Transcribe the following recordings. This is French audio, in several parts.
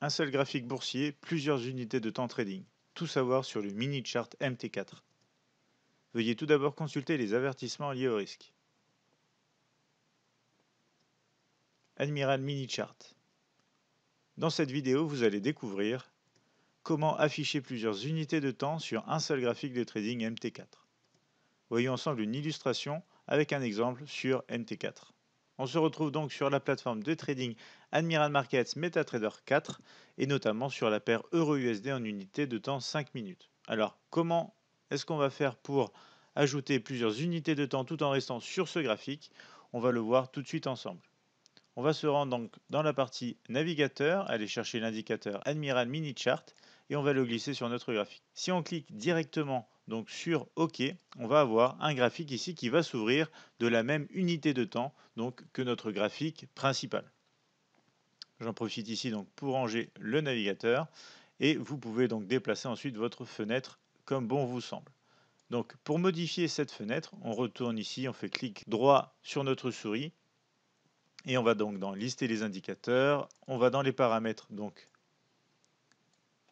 Un seul graphique boursier, plusieurs unités de temps trading. Tout savoir sur le mini chart MT4. Veuillez tout d'abord consulter les avertissements liés au risque. Admiral Mini Chart. Dans cette vidéo, vous allez découvrir comment afficher plusieurs unités de temps sur un seul graphique de trading MT4. Voyons ensemble une illustration avec un exemple sur MT4. On se retrouve donc sur la plateforme de trading Admiral Markets MetaTrader 4 et notamment sur la paire Euro-USD en unité de temps 5 minutes. Alors, comment est-ce qu'on va faire pour ajouter plusieurs unités de temps tout en restant sur ce graphique? On va le voir tout de suite ensemble. On va se rendre donc dans la partie navigateur, aller chercher l'indicateur Admiral Mini Chart et on va le glisser sur notre graphique. Si on clique directement donc sur OK, on va avoir un graphique ici qui va s'ouvrir de la même unité de temps donc que notre graphique principal. J'en profite ici donc pour ranger le navigateur et vous pouvez donc déplacer ensuite votre fenêtre comme bon vous semble. Donc pour modifier cette fenêtre, on retourne ici, on fait clic droit sur notre souris et on va donc dans lister les indicateurs, on va dans les paramètres donc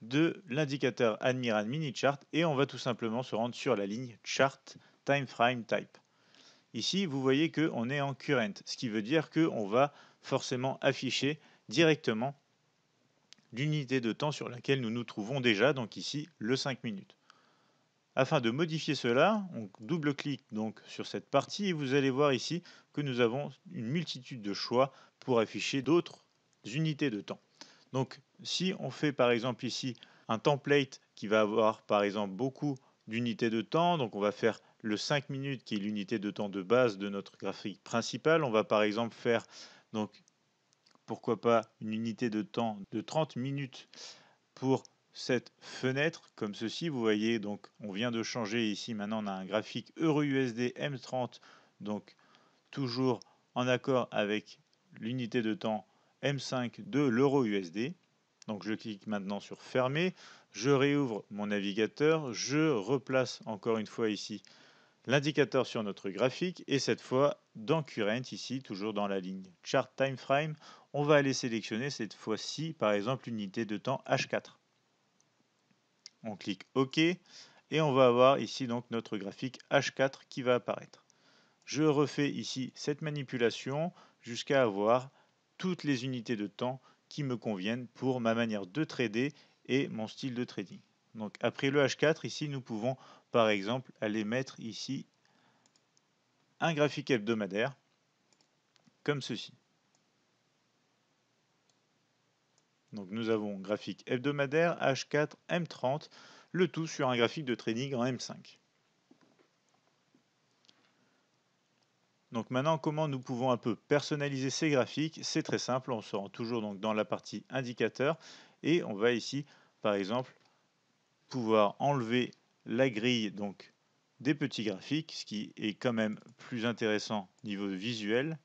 de l'indicateur Admiral Mini Chart et on va tout simplement se rendre sur la ligne Chart Time Frame Type. Ici, vous voyez qu'on est en current, ce qui veut dire qu'on va forcément afficher directement l'unité de temps sur laquelle nous nous trouvons déjà, donc ici le 5 minutes. Afin de modifier cela, on double-clique donc sur cette partie et vous allez voir ici que nous avons une multitude de choix pour afficher d'autres unités de temps. Donc si on fait par exemple ici un template qui va avoir par exemple beaucoup d'unités de temps, donc on va faire le 5 minutes qui est l'unité de temps de base de notre graphique principal, on va par exemple faire donc pourquoi pas une unité de temps de 30 minutes pour cette fenêtre comme ceci. Vous voyez donc on vient de changer ici, maintenant on a un graphique Euro-USD M30, donc toujours en accord avec l'unité de temps M5 de l'Euro-USD. Donc je clique maintenant sur fermer, je réouvre mon navigateur, je replace encore une fois ici l'indicateur sur notre graphique et cette fois dans Current ici, toujours dans la ligne Chart Time Frame, on va aller sélectionner cette fois-ci par exemple l'unité de temps H4. On clique OK et on va avoir ici donc notre graphique H4 qui va apparaître. Je refais ici cette manipulation jusqu'à avoir toutes les unités de temps qui me conviennent pour ma manière de trader et mon style de trading. Donc après le H4 ici nous pouvons par exemple aller mettre ici un graphique hebdomadaire comme ceci. Donc nous avons graphique hebdomadaire H4 M30, le tout sur un graphique de trading en M5. Donc maintenant, comment nous pouvons un peu personnaliser ces graphiques? C'est très simple, on se rend toujours donc dans la partie indicateur et on va ici, par exemple, pouvoir enlever la grille donc des petits graphiques, ce qui est quand même plus intéressant niveau visuel.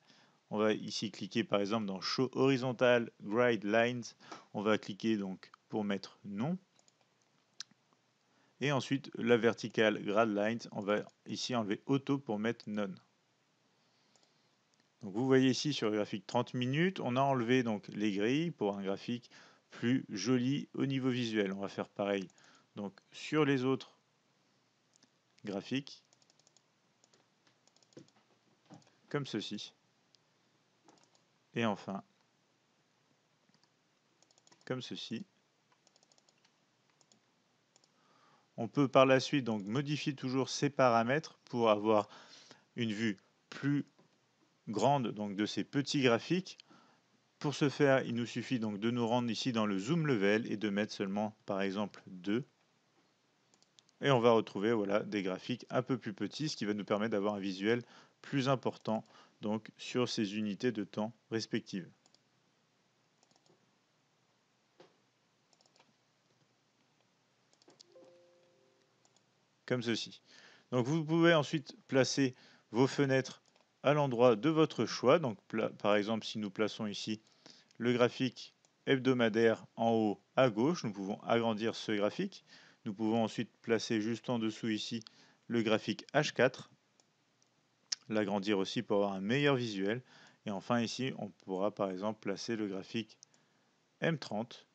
On va ici cliquer par exemple dans Show Horizontal Grid Lines. On va cliquer donc pour mettre non. Et ensuite la verticale Grad Lines, on va ici enlever Auto pour mettre None. Donc vous voyez ici sur le graphique 30 minutes, on a enlevé donc les grilles pour un graphique plus joli au niveau visuel. On va faire pareil donc sur les autres graphiques comme ceci. Et enfin comme ceci. On peut par la suite donc modifier toujours ces paramètres pour avoir une vue plus grande donc de ces petits graphiques. Pour ce faire, il nous suffit donc de nous rendre ici dans le zoom level et de mettre seulement par exemple 2. Et on va retrouver voilà, des graphiques un peu plus petits, ce qui va nous permettre d'avoir un visuel plus important donc, sur ces unités de temps respectives. Comme ceci. Donc vous pouvez ensuite placer vos fenêtres à l'endroit de votre choix. Donc par exemple, si nous plaçons ici le graphique hebdomadaire en haut à gauche, nous pouvons agrandir ce graphique. Nous pouvons ensuite placer juste en dessous ici le graphique H4, l'agrandir aussi pour avoir un meilleur visuel. Et enfin ici, on pourra par exemple placer le graphique M30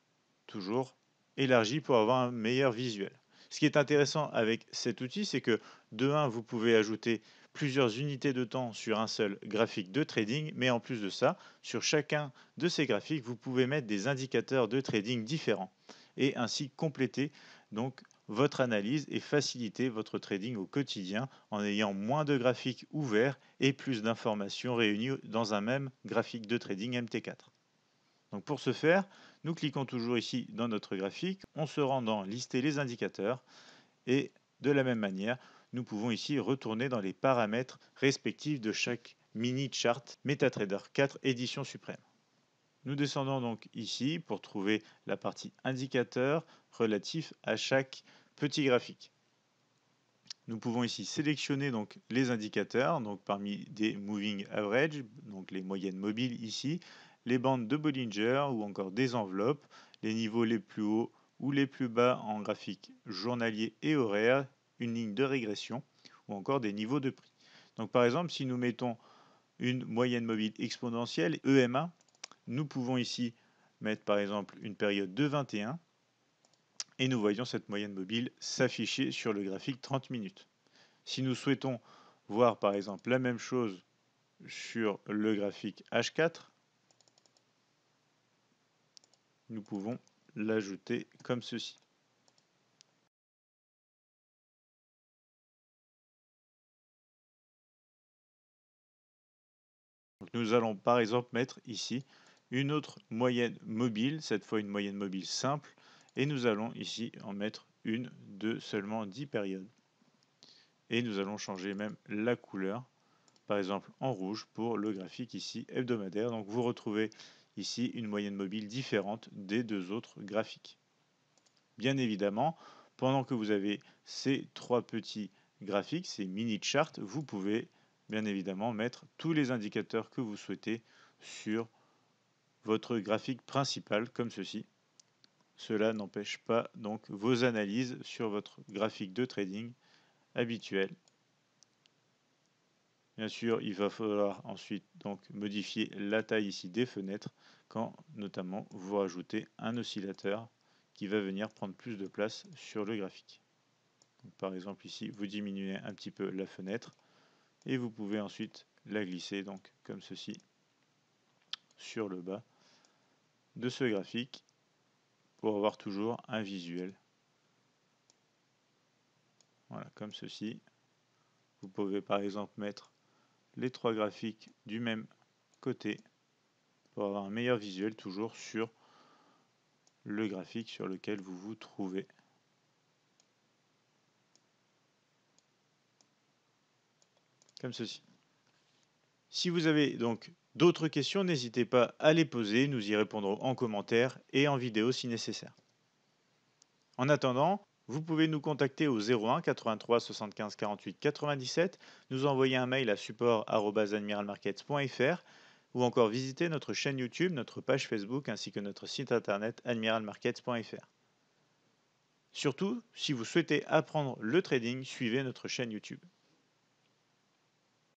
toujours élargi pour avoir un meilleur visuel. Ce qui est intéressant avec cet outil, c'est que de 1, vous pouvez ajouter plusieurs unités de temps sur un seul graphique de trading, mais en plus de ça, sur chacun de ces graphiques, vous pouvez mettre des indicateurs de trading différents et ainsi compléter donc votre analyse et faciliter votre trading au quotidien en ayant moins de graphiques ouverts et plus d'informations réunies dans un même graphique de trading MT4. Donc pour ce faire, nous cliquons toujours ici dans notre graphique, on se rend dans lister les indicateurs et de la même manière, nous pouvons ici retourner dans les paramètres respectifs de chaque mini chart MetaTrader 4 édition suprême. Nous descendons donc ici pour trouver la partie indicateur relatif à chaque petit graphique. Nous pouvons ici sélectionner donc les indicateurs, donc parmi des moving average, donc les moyennes mobiles ici, les bandes de Bollinger ou encore des enveloppes, les niveaux les plus hauts ou les plus bas en graphique journalier et horaire, une ligne de régression ou encore des niveaux de prix. Donc par exemple, si nous mettons une moyenne mobile exponentielle, EMA, nous pouvons ici mettre par exemple une période de 21 et nous voyons cette moyenne mobile s'afficher sur le graphique 30 minutes. Si nous souhaitons voir par exemple la même chose sur le graphique H4, nous pouvons l'ajouter comme ceci. Donc nous allons par exemple mettre ici une autre moyenne mobile, cette fois une moyenne mobile simple, et nous allons ici en mettre une de seulement 10 périodes. Et nous allons changer même la couleur, par exemple en rouge pour le graphique ici hebdomadaire. Donc vous retrouvez ici une moyenne mobile différente des deux autres graphiques. Bien évidemment, pendant que vous avez ces trois petits graphiques, ces mini charts, vous pouvez bien évidemment mettre tous les indicateurs que vous souhaitez sur votre graphique principal comme ceci. Cela n'empêche pas donc vos analyses sur votre graphique de trading habituel. Bien sûr, il va falloir ensuite donc modifier la taille ici des fenêtres quand notamment vous rajoutez un oscillateur qui va venir prendre plus de place sur le graphique. Donc, par exemple ici, vous diminuez un petit peu la fenêtre et vous pouvez ensuite la glisser donc comme ceci sur le bas de ce graphique pour avoir toujours un visuel. Voilà, comme ceci. Vous pouvez par exemple mettre les trois graphiques du même côté pour avoir un meilleur visuel toujours sur le graphique sur lequel vous vous trouvez. Comme ceci. Si vous avez donc d'autres questions, n'hésitez pas à les poser, nous y répondrons en commentaire et en vidéo si nécessaire. En attendant, vous pouvez nous contacter au 01 83 75 48 97, nous envoyer un mail à support@admiralmarkets.fr ou encore visiter notre chaîne YouTube, notre page Facebook ainsi que notre site internet admiralmarkets.fr. Surtout, si vous souhaitez apprendre le trading, suivez notre chaîne YouTube.